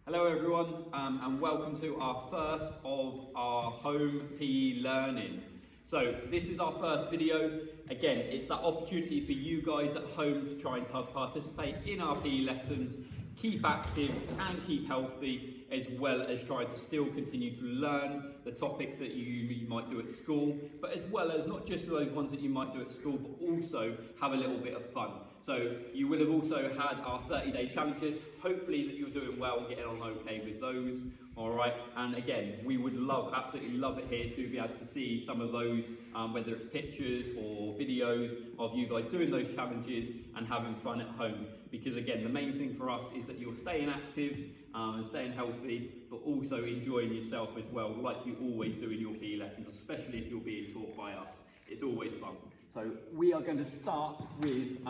Hello everyone, and welcome to our first of our home PE learning. So this is our first video. Again, it's that opportunity for you guys at home to try and participate in our PE lessons, keep active and keep healthy, as well as try to still continue to learn the topics that you might do at school, but as well as not just those ones that you might do at school, but also have a little bit of fun. So you will have also had our 30-day challenges. Hopefully that you're doing well and getting on okay with those. All right, and again, we would absolutely love it here to be able to see some of those, whether it's pictures or videos of you guys doing those challenges and having fun at home. Because again, the main thing for us is that you're staying active and staying healthy, but also enjoying yourself as well, like you always do in your PE lessons, especially if you're being taught by us. It's always fun. So we are going to start with,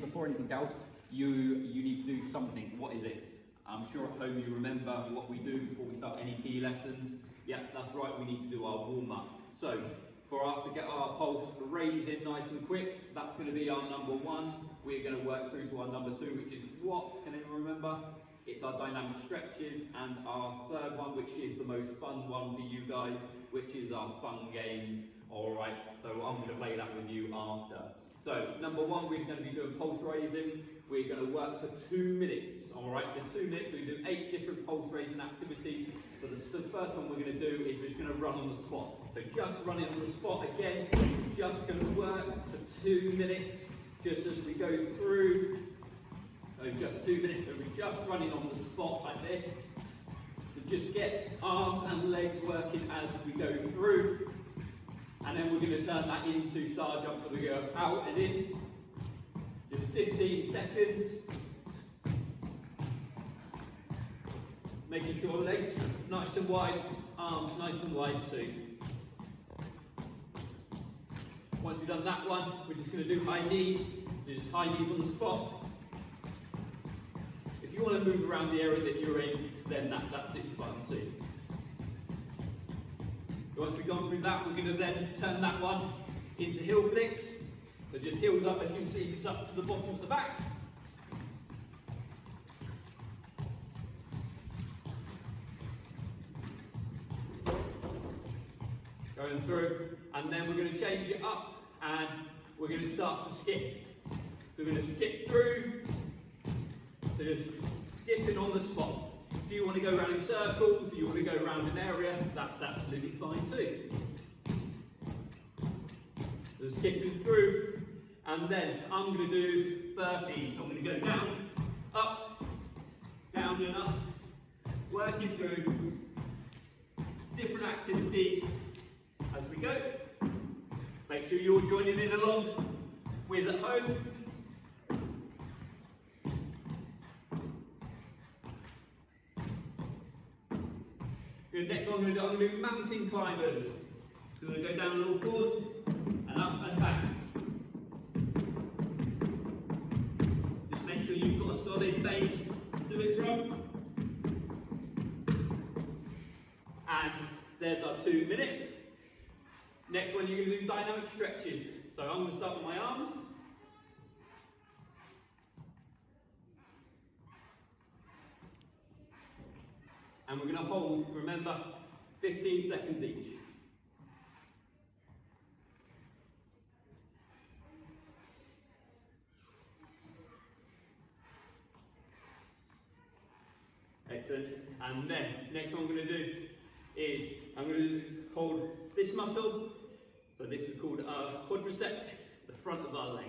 before anything else, you need to do something. What is it? I'm sure at home you remember what we do before we start any PE lessons. Yeah, that's right, we need to do our warm-up. So for us to get our pulse raising nice and quick, that's going to be our number one. We're going to work through to our number two, which is what? Can anyone remember? It's our dynamic stretches, and our third one, which is the most fun one for you guys, which is our fun games. All right, so I'm going to play that with you after. So number one, we're going to be doing pulse raising. We're going to work for 2 minutes. All right, so 2 minutes, we do 8 different pulse raising activities. So the first one we're going to do is we're just going to run on the spot. So just running on the spot again, just going to work for 2 minutes, just as we go through. So just 2 minutes, so we're just running on the spot like this. So just get arms and legs working as we go through. And then we're going to turn that into star jump, so we go out and in. Just 15 seconds. Making sure legs nice and wide, arms nice and wide too. Once we've done that one, we're just going to do high knees. Just high knees on the spot. If you want to move around the area that you're in, then that's absolutely fine too. Once we've gone through that, we're going to then turn that one into heel flicks. So just heels up, as you can see, just up to the bottom of the back. Going through, and then we're going to change it up, and we're going to start to skip. So we're going to skip through, so just skipping on the spot. If you want to go around in circles, or you want to go around an area, that's absolutely fine too. So skipping through, and then I'm going to do burpees. I'm going to go down, up, down and up, working through different activities as we go. Make sure you're joining in along with at home. Good, next one I'm going to do mountain climbers. So we're going to go down on all fours, and up and back. Just make sure you've got a solid base to do it from. And there's our 2 minutes. Next one, you're going to do dynamic stretches. So I'm going to start with my arms. And we're going to hold, remember, 15 seconds each. Excellent. And then, next one I'm going to do is, I'm going to hold this muscle. So this is called our quadricep, the front of our leg.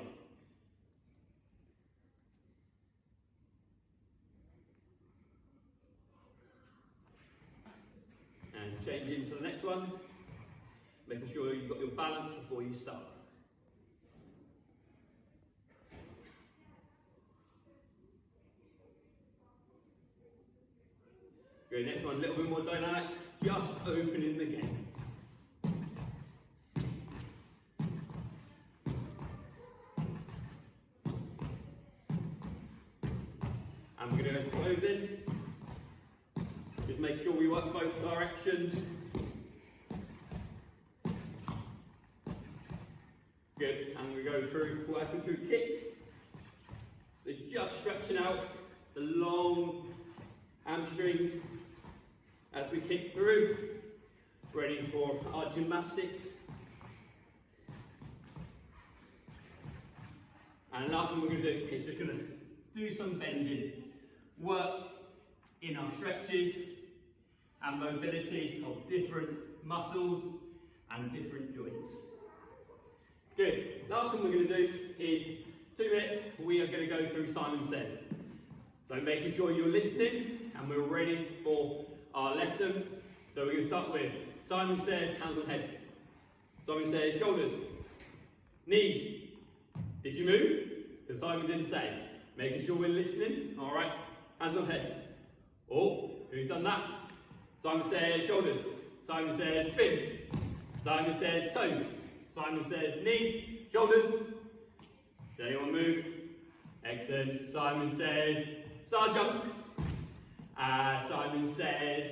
And change into the next one, making sure you've got your balance before you start. Good, next one, a little bit more dynamic, just opening the gate. And we're going to go into closing. Just make sure we work both directions. Good, and we go through, working through kicks. So just stretching out the long hamstrings as we kick through, ready for our gymnastics. And the last thing we're going to do is just going to do some bending, work in our stretches and mobility of different muscles and different joints. Good. Last thing we're going to do is 2 minutes, we are going to go through Simon Says. So making sure you're listening and we're ready for our lesson. So we're going to start with Simon Says, hands on head. Simon says, shoulders, knees. Did you move? Because Simon didn't say. Making sure we're listening. All right. Hands on head. Oh, who's done that? Simon says shoulders. Simon says spin. Simon says toes. Simon says knees, shoulders. Does anyone move? Excellent. Simon says star jump. Simon says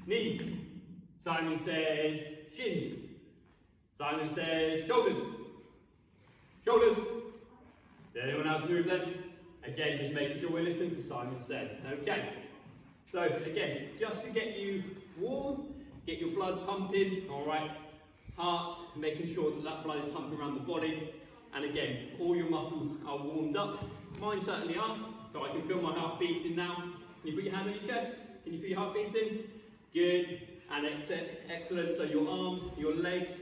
knees. Simon says shins. Simon says shoulders. Shoulders. Did anyone else move then? Again, just making sure we're listening for Simon Says. Okay. So again, just to get you warm, get your blood pumping, all right. Heart, making sure that that blood is pumping around the body. And again, all your muscles are warmed up. Mine certainly are. So I can feel my heart beating now. Can you put your hand on your chest? Can you feel your heart beating? Good. And excellent. So your arms, your legs,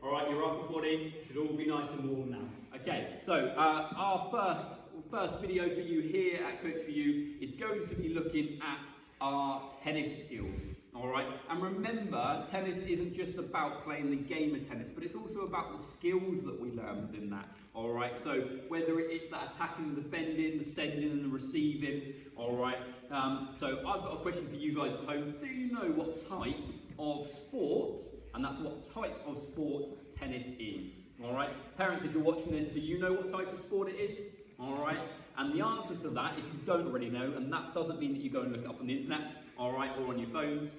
all right, your upper body should all be nice and warm now. Okay, so our first video for you here at Coach4U is going to be looking at our tennis skills, all right? And remember, tennis isn't just about playing the game of tennis, but it's also about the skills that we learn within that, all right? So whether it's that attacking and defending, the sending and the receiving, all right? So I've got a question for you guys at home. Do you know what type of sport, and that's what type of sport tennis is, all right? Parents, if you're watching this, do you know what type of sport it is? All right, and the answer to that, if you don't already know, and that doesn't mean that you go and look it up on the internet, all right, or on your phones,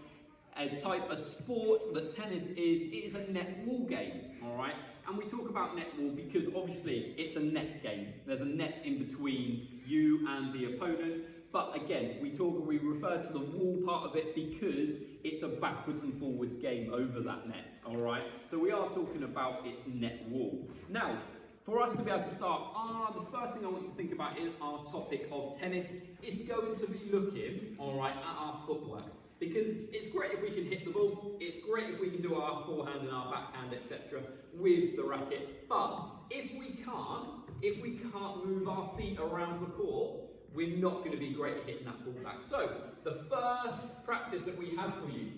a type of sport that tennis is a netball game, all right? And we talk about netball because obviously it's a net game. There's a net in between you and the opponent. But again, we refer to the wall part of it because it's a backwards and forwards game over that net, all right? So we are talking about its net wall. Now, for us to be able to start, the first thing I want to think about in our topic of tennis is going to be looking, all right, at our footwork. Because it's great if we can hit the ball, it's great if we can do our forehand and our backhand, etc. with the racket. But if we can't move our feet around the court, we're not going to be great at hitting that ball back. So, the first practice that we have for you,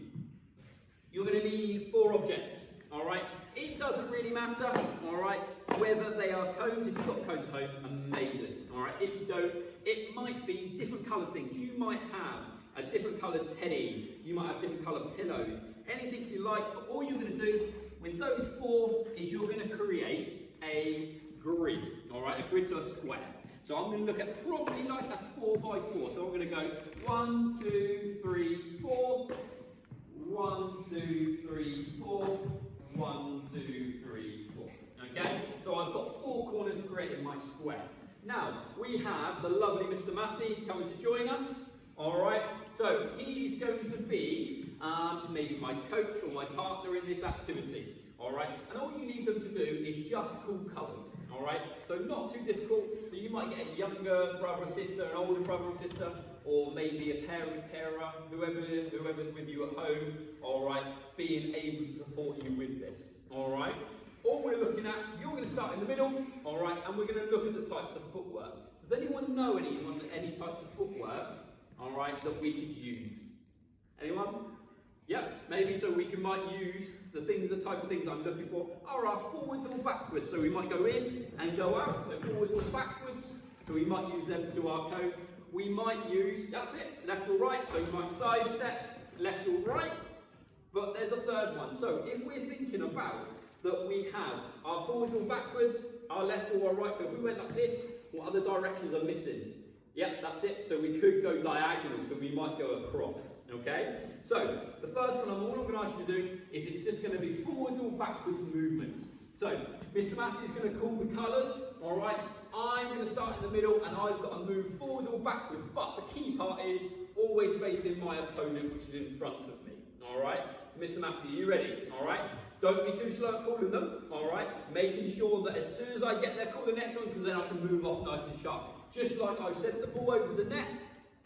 you're going to need 4 objects, all right? It doesn't really matter, all right, whether they are cones. If you've got cones at home, amazing, all right? If you don't, it might be different coloured things. You might have a different coloured teddy. You might have different coloured pillows. Anything you like, but all you're going to do with those 4 is you're going to create a grid, all right? A grid to a square. So I'm going to look at probably like a 4 by 4. So I'm going to go 1, 2, 3, 4. 1, 2, 3, 4. 1, 2, 3, 4. Okay? So I've got 4 corners creating my square. Now, we have the lovely Mr. Massey coming to join us. Alright? So he is going to be maybe my coach or my partner in this activity. Alright? And all you need them to do is just call colours. Alright? So not too difficult. So you might get a younger brother or sister, an older brother or sister, or maybe a parent, carer, whoever's with you at home, alright, being able to support you with this. Alright? All we're looking at, you're going to start in the middle, alright, and we're going to look at the types of footwork. Does anyone know any types of footwork, alright, that we could use? Anyone? Yep, maybe so we might use the type of things I'm looking for are our forwards or backwards. So we might go in and go out, so forwards or backwards. So we might use them to our cone. We might use, that's it, left or right. So you might sidestep, left or right. But there's a third one. So if we're thinking about that we have our forwards or backwards, our left or our right. So if we went like this, what other directions are missing? Yep, that's it. So we could go diagonal, so we might go across. Okay? So the first one all I'm going to ask you to do is it's just going to be forwards or backwards movements. So Mr. Massey is going to call the colours. Alright? I'm going to start start in the middle and I've got to move forward or backwards, but the key part is always facing my opponent, which is in front of me. Alright? Mr. Massey, are you ready? Alright? Don't be too slow at calling them, alright? Making sure that as soon as I get there, call the next one, because then I can move off nice and sharp. Just like I've sent the ball over the net,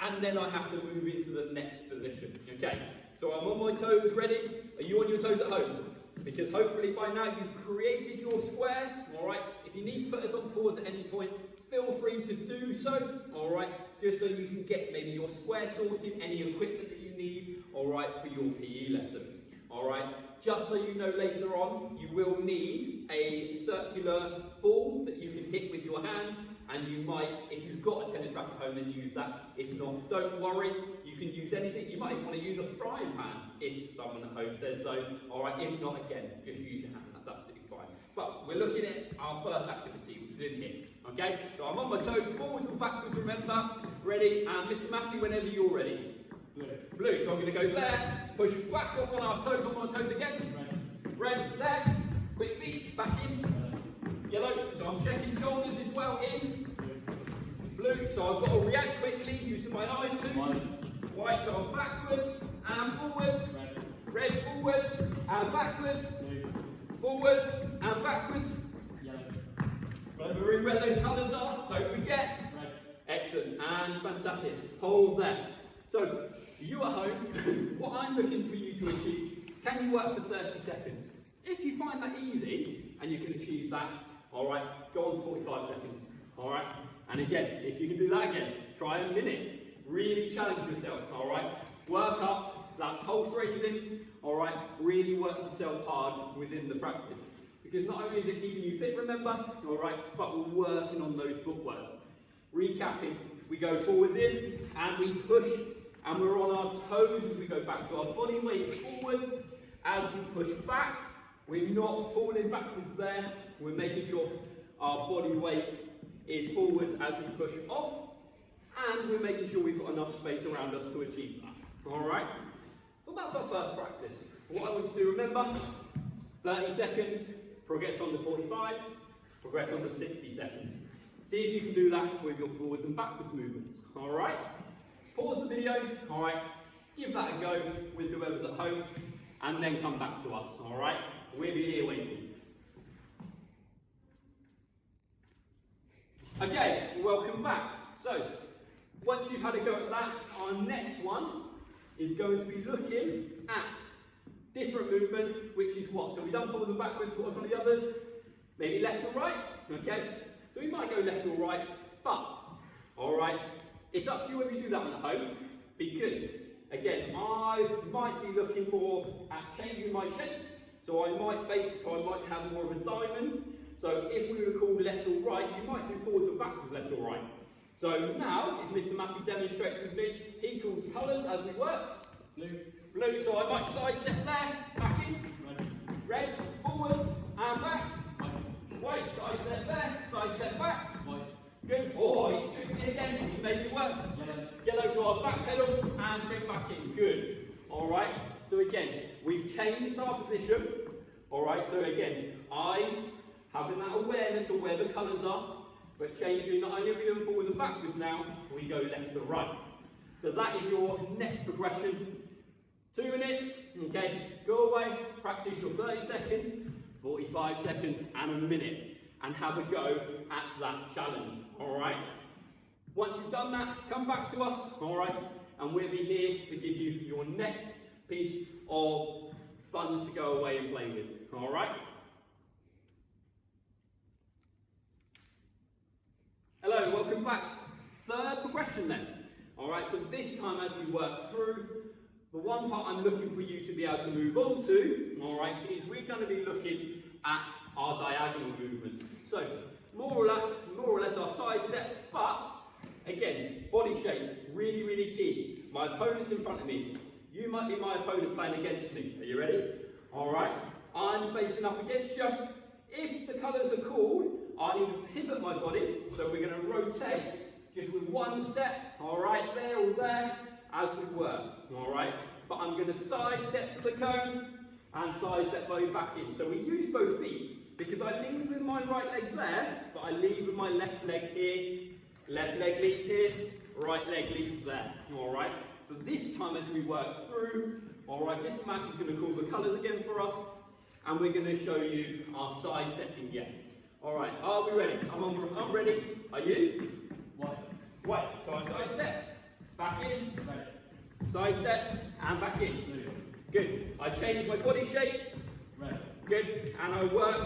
and then I have to move into the next position. Okay, so I'm on my toes, ready? Are you on your toes at home? Because hopefully by now you've created your square, alright? If you need to put us on pause at any point, feel free to do so, alright? Just so you can get maybe your square sorted, any equipment that you need, alright, for your PE lesson. Alright, just so you know later on, you will need a circular ball that you can hit with your hand, and you might, if you've got a tennis racket at home, then use that. If not, don't worry, you can use anything. You might even want to use a frying pan if someone at home says so. Alright, if not, again, just use your hand, that's absolutely fine. But we're looking at our first activity, which is in here. Okay, so I'm on my toes, forwards or backwards, remember. Ready, and Mr. Massey, whenever you're ready. Blue, so I'm going to go there, push back off on our toes again. Red, there, quick feet, back in. Yellow, so I'm checking shoulders as well, in. Blue, so I've got to react quickly, using my eyes too. White, so I'm backwards and forwards. Red, forwards and backwards. Forwards and backwards. Remembering where those colours are, don't forget. Excellent, and fantastic. Hold there. So, you at home, what I'm looking for you to achieve, can you work for 30 seconds? If you find that easy, and you can achieve that, alright, go on 45 seconds, alright? And again, if you can do that again, try a minute. Really challenge yourself, alright? Work up that pulse raising, alright? Really work yourself hard within the practice. Because not only is it keeping you fit, remember, alright, but we're working on those footwork. Recapping, we go forwards in, and we push, and we're on our toes as we go back. So our body weight forwards, as we push back, we're not falling backwards there, we're making sure our body weight is forwards as we push off, and we're making sure we've got enough space around us to achieve that. Alright? So that's our first practice. What I want you to do, remember, 30 seconds, progress on to 45, progress on to 60 seconds. See if you can do that with your forwards and backwards movements, alright? Pause the video, alright? Give that a go with whoever's at home, and then come back to us, alright? We'll be here waiting. Okay, welcome back. So, once you've had a go at that, our next one is going to be looking at different movement, which is what? So we've done forwards and backwards, what are some of the others? Maybe left or right, okay? So we might go left or right, but, alright, it's up to you whether you do that one at home, because, again, I might be looking more at changing my shape, so I might face it, so I might have more of a diamond. So if we were to call left or right, you might do forwards or backwards, left or right. So now, if Mr. Massey demonstrates with me, he calls colours as we work. Blue, so I might side step there, back in. Red, forwards and back. White, side step there, side step back. Good. Oh, he's tricking me again. He's making it work. Yellow, so I'll back pedal and straight back in. Good. Alright, so again, we've changed our position. Alright, so again, eyes, having that awareness of where the colours are, but changing, not only are we doing forwards and backwards now, we go left to right. So that is your next progression. 2 minutes, okay, go away, practice your 30 seconds, 45 seconds, and a minute, and have a go at that challenge, alright? Once you've done that, come back to us, alright, and we'll be here to give you your next piece of fun to go away and play with, alright? Hello, welcome back. Third progression then. Alright, so this time as we work through, the one part I'm looking for you to be able to move on to, alright, is we're going to be looking at our diagonal movements. So, more or less our side steps, but again, body shape, really, really key. My opponent's in front of me. You might be my opponent playing against me. Are you ready? Alright, I'm facing up against you. If the colours are called, I need to pivot my body, so we're going to rotate just with one step, alright, there or there, as we work, alright? But I'm going to side step to the cone, and side step body back in. So we use both feet, because I lead with my right leg there, but I lead with my left leg here, Left leg leads here, right leg leads there. All right. So this time as we work through, all right, Mr. Matt is going to call the colours again for us, and we're going to show you our side stepping again. All right. Are we ready? I'm ready. Are you? White. So I side step, back in, side step, and back in. Good. I change my body shape. Good. And I work,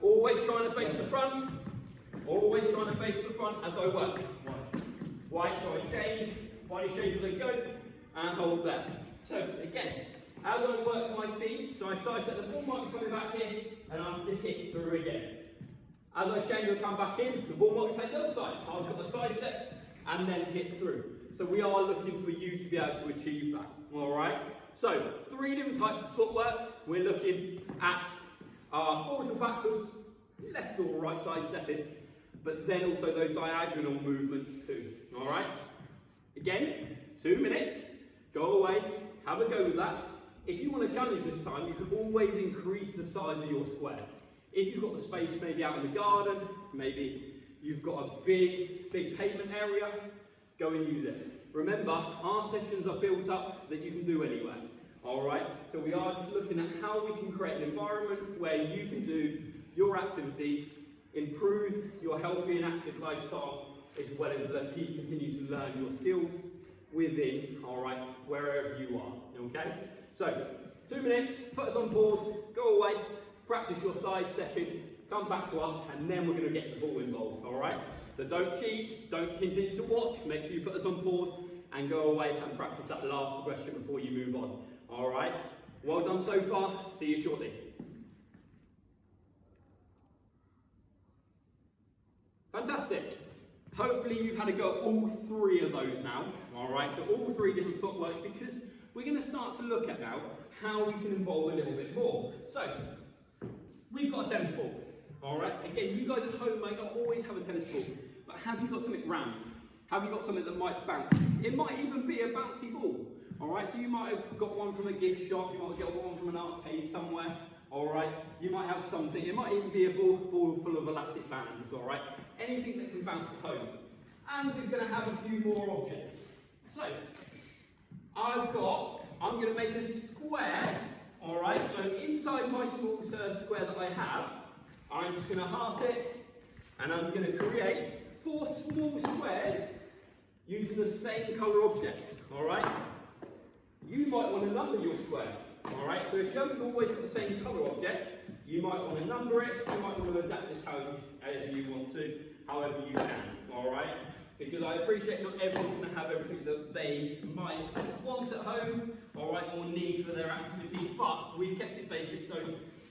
always trying to face the front. Always trying to face the front as I work. White. So I change body shape as I go, and hold there. So again, as I work my feet, so I side step, the ball might be coming back in, and I have to hit through again. As I change, I come back in, the ball might be playing the other side. I've got the side step, and then hit through. So we are looking for you to be able to achieve that, all right? So 3 different types of footwork. We're looking at our forwards and backwards, left or right side stepping, but then also those diagonal movements too, all right? Again, 2 minutes, go away, have a go with that. If you want to challenge this time, you can always increase the size of your square. If you've got the space maybe out in the garden, maybe you've got a big pavement area, go and use it. Remember, our sessions are built up that you can do anywhere. All right? So we are just looking at how we can create an environment where you can do your activities, improve your healthy and active lifestyle, as well as continue to learn your skills within, all right, wherever you are. Okay? So, 2 minutes, put us on pause, go away, practice your side stepping, come back to us, and then we're going to get the ball involved, all right? So don't cheat, don't continue to watch, make sure you put us on pause and go away and practice that last progression before you move on, all right? Well done so far, see you shortly. Fantastic. Hopefully you've had a go at all 3 of those now, all right? So all 3 different footworks, because we're going to start to look at now how we can involve a little bit more. So, we've got a tennis ball, all right? Again, you guys at home may not always have a tennis ball, but have you got something round? Have you got something that might bounce? It might even be a bouncy ball, all right? So you might have got one from a gift shop, you might have got one from an arcade somewhere, all right? You might have something, it might even be a ball full of elastic bands, all right? Anything that can bounce at home. And we're going to have a few more objects. So, I'm going to make a square, all right? So inside my small square that I have, I'm just going to half it, and I'm going to create 4 small squares using the same colour objects, all right? You might want to number your square, all right? So if you haven't always got the same colour object, you might want to number it, you might want to adapt this however you want to, however you can, all right? Because I appreciate not everyone's going to have everything that they might want at home, all right, or need for their activity, but we've kept it basic, so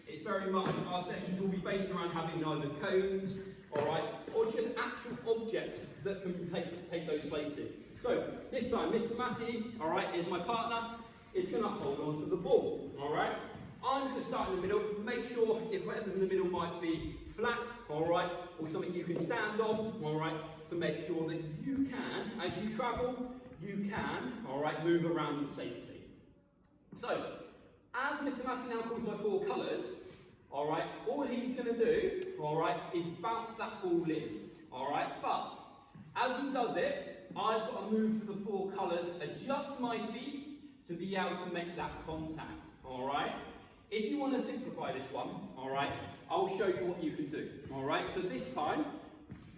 it's very much, our sessions will be based around having either cones, all right, or just actual objects that can take those places. So, this time, Mr. Massey, all right, is my partner, is going to hold on to the ball, all right? I'm going to start in the middle, make sure if whatever's in the middle might be flat, all right, or something you can stand on, all right, to make sure that you can, as you travel, you can, all right, move around them safely. So, as Mr. Massey now calls my 4 colours, all right, all he's going to do, all right, is bounce that ball in, all right, but as he does it, I've got to move to the 4 colours, adjust my feet to be able to make that contact, all right? If you want to simplify this one, all right, I'll show you what you can do, all right? So this time,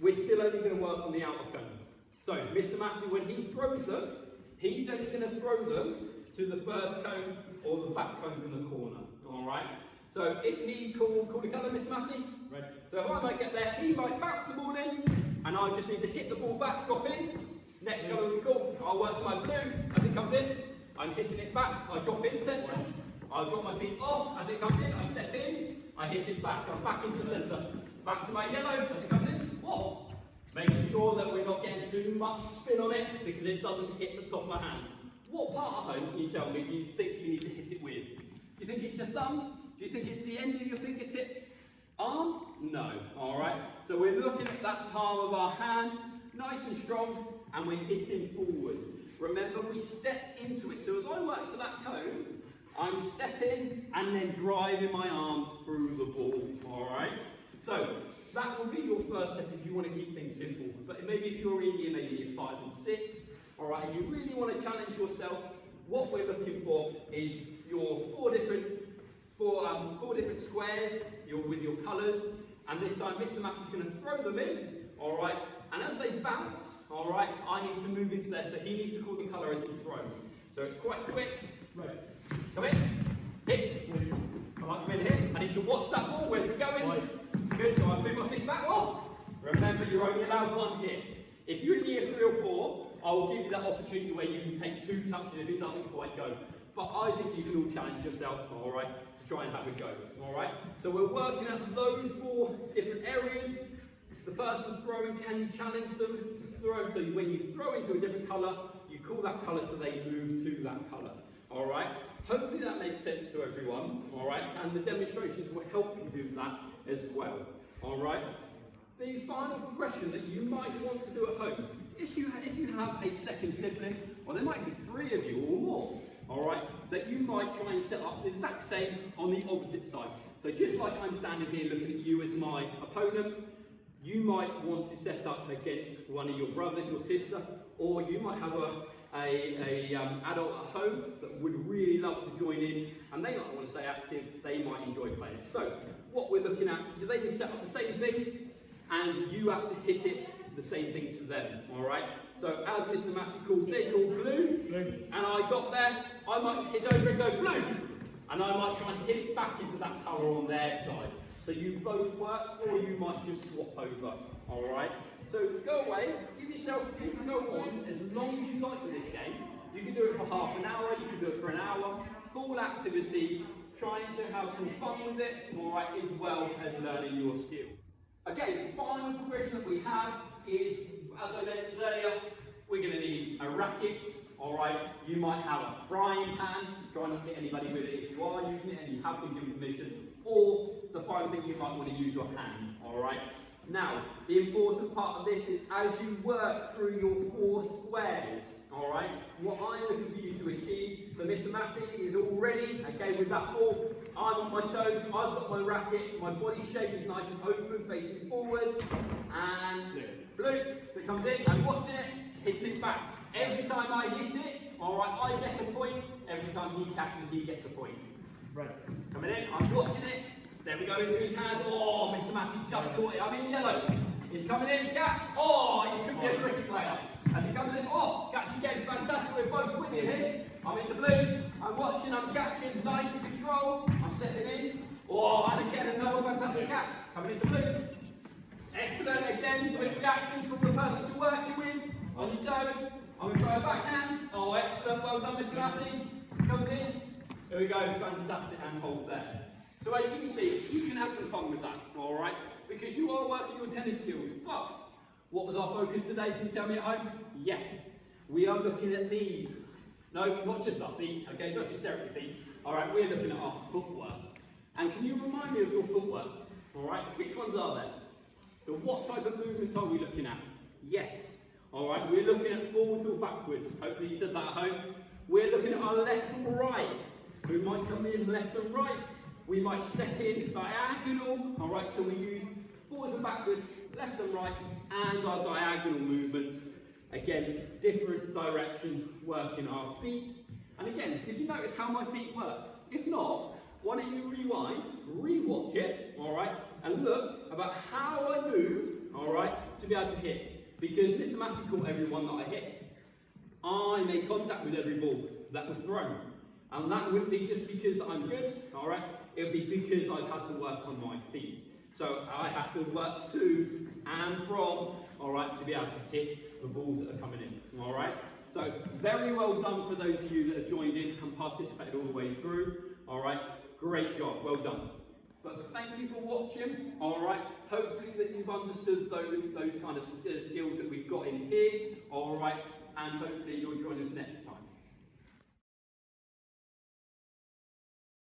we're still only going to work on the outer cones. So Mr. Massey, when he throws them, he's only going to throw them to the first cone or the back cones in the corner, all right? So if he call the colour, Mr. Massey, red. So if I might get there, he might bounce the ball in, and I just need to hit the ball back, drop in. Next colour will be cool. I'll work to my blue as it comes in. I'm hitting it back. I drop in central. I'll drop my feet off as it comes in. I step in. I hit it back. I'm back into the centre. Back to my yellow as it comes in. Whoa! Making sure that we're not getting too much spin on it because it doesn't hit the top of my hand. What part of home, can you tell me, do you think you need to hit it with? Do you think it's your thumb? Do you think it's the end of your fingertips? Arm? No. Alright? So we're looking at that palm of our hand, nice and strong, and we're hitting forward. Remember, we step into it. So as I work to that cone, I'm stepping and then driving my arms through the ball. Alright? So, that will be your first step if you want to keep things simple. But maybe if you're in year, maybe year 5 and 6, all right, and you really want to challenge yourself, what we're looking for is your four different squares with your colours, and this time Mr. Massey's going to throw them in, all right, and as they bounce, all right, I need to move into there, so he needs to call the colour as he's thrown. So it's quite quick. Right. Come in, hit. I like to come in here. I need to watch that ball. Where's it going? Right. Good. So I move my feet back. Oh, remember you're only allowed one hit. If you're in year 3 or 4, I will give you that opportunity where you can take 2 touches if it doesn't quite go. But I think you can all challenge yourself, all right, to try and have a go, all right? So we're working at those 4 different areas. The person throwing can challenge them to throw. So when you throw into a different colour, you call that colour so they move to that colour, all right? Hopefully that makes sense to everyone, all right? And the demonstrations will help you do that as well, all right? The final progression that you might want to do at home, if you have a second sibling, or there might be 3 of you or more, all right, that you might try and set up the exact same on the opposite side. So just like I'm standing here looking at you as my opponent, you might want to set up against one of your brothers, your sister, or you might have an adult at home that would really love to join in, and they might want to stay active, they might enjoy playing. So what we're looking at, they can set up the same thing, and you have to hit it the same thing to them, all right? So as Mr. Massey called, say called blue, and I got there, I might hit over and go blue, and I might try and hit it back into that colour on their side. So you both work, or you might just swap over, all right? So go away, give yourself, you can go on as long as you like with this game. You can do it for half an hour, you can do it for an hour, full activities, trying to have some fun with it, all right, as well as learning your skill. Okay, the final progression that we have is, as I mentioned earlier, we're going to need a racket, all right? You might have a frying pan, try not to hit anybody with it if you are using it and you have been given permission, or the final thing, you might want to use your hand, all right? Now, the important part of this is as you work through your 4 squares, all right, what I'm looking for you to achieve, so Mr. Massey is all ready, okay, with that ball. I'm on my toes, I've got my racket, my body shape is nice and open, facing forwards, and blue, so it comes in, I'm watching it, hitting it back. Every time I hit it, all right, I get a point, every time he catches, he gets a point. Right. Coming in, I'm watching it, there we go into his hand, oh, Mr. Massey just caught it, I'm in yellow. He's coming in, catch, oh, he could be a cricket player. As he comes in, oh, catch again, fantastic, we're both winning here. I'm into blue, I'm watching, I'm catching, nice and control, I'm stepping in, oh, and again another fantastic catch, coming into blue. Excellent, again, quick reaction from the person you're working with, on your toes, I'm going to try a backhand, oh excellent, well done Mr. Massey, comes in, here we go, fantastic, and hold there. So as you can see, you can have some fun with that, alright, because you are working your tennis skills, but what was our focus today? Can you tell me at home? Yes, we are looking at these. No, not just our feet, okay? Don't just stare at your feet. All right, we're looking at our footwork. And can you remind me of your footwork? All right, which ones are there? So what type of movements are we looking at? Yes. All right, we're looking at forwards or backwards. Hopefully you said that at home. We're looking at our left or right. We might come in left and right. We might step in diagonal. All right, so we use forwards and backwards, left and right, and our diagonal movements. Again, different directions working our feet. And again, did you notice how my feet work? If not, why don't you rewind, re-watch it, all right, and look about how I moved, all right, to be able to hit. Because Mr. Massey caught every one that I hit. I made contact with every ball that was thrown. And that wouldn't be just because I'm good, all right, it would be because I've had to work on my feet. So I have to work to and from, all right, to be able to hit the balls that are coming in, all right? So very well done for those of you that have joined in and participated all the way through, all right? Great job, well done. But thank you for watching, all right? Hopefully that you've understood those kind of skills that we've got in here, all right? And hopefully you'll join us next time.